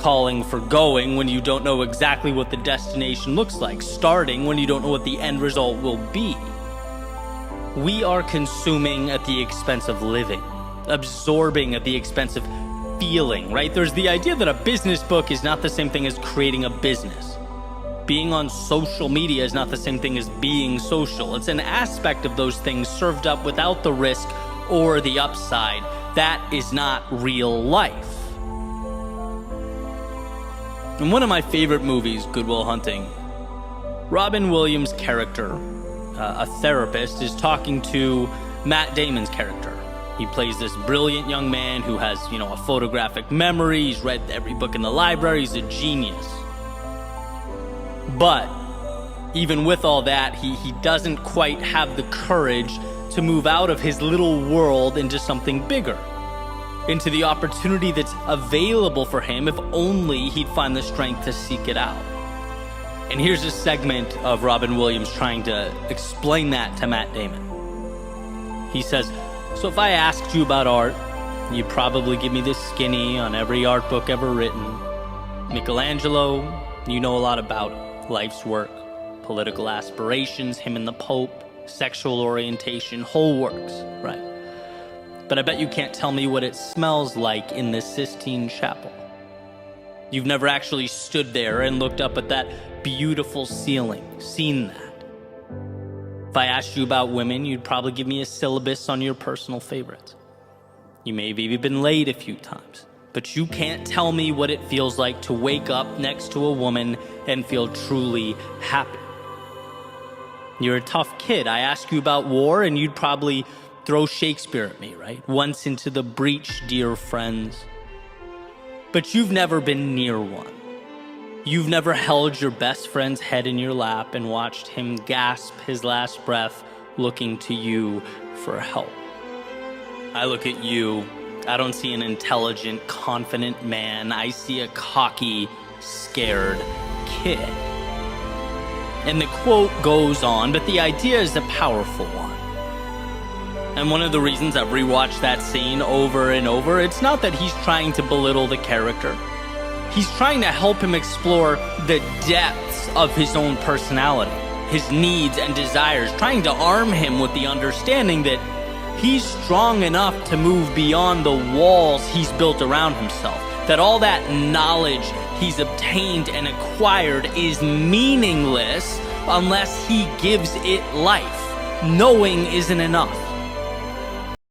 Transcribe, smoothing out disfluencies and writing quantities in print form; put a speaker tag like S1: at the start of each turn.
S1: calling for going when you don't know exactly what the destination looks like, starting when you don't know what the end result will be. We are consuming at the expense of living, absorbing at the expense of feeling, right? There's the idea that a business book is not the same thing as creating a business. Being on social media is not the same thing as being social. It's an aspect of those things served up without the risk or the upside. That is not real life. In one of my favorite movies, Good Will Hunting, Robin Williams' character, a therapist, is talking to Matt Damon's character. He plays this brilliant young man who has, a photographic memory. He's read every book in the library. He's a genius. But even with all that, he doesn't quite have the courage to move out of his little world into something bigger, into the opportunity that's available for him if only he'd find the strength to seek it out. And here's a segment of Robin Williams trying to explain that to Matt Damon. He says, "So if I asked you about art, you'd probably give me this skinny on every art book ever written. Michelangelo, you know a lot about it. Life's work, political aspirations, him and the Pope, sexual orientation, whole works, right? But I bet you can't tell me what it smells like in the Sistine Chapel. You've never actually stood there and looked up at that beautiful ceiling, seen that. If I asked you about women, you'd probably give me a syllabus on your personal favorites. You may have even been late a few times, but you can't tell me what it feels like to wake up next to a woman and feel truly happy. You're a tough kid. I ask you about war, and you'd probably throw Shakespeare at me, right? Once into the breach, dear friends. But you've never been near one. You've never held your best friend's head in your lap and watched him gasp his last breath looking to you for help. I look at you. I don't see an intelligent, confident man. I see a cocky, scared kid." And the quote goes on, but the idea is a powerful one. And one of the reasons I've rewatched that scene over and over, it's not that he's trying to belittle the character. He's trying to help him explore the depths of his own personality, his needs and desires, trying to arm him with the understanding that he's strong enough to move beyond the walls he's built around himself, that all that knowledge he's obtained and acquired is meaningless unless he gives it life. Knowing isn't enough.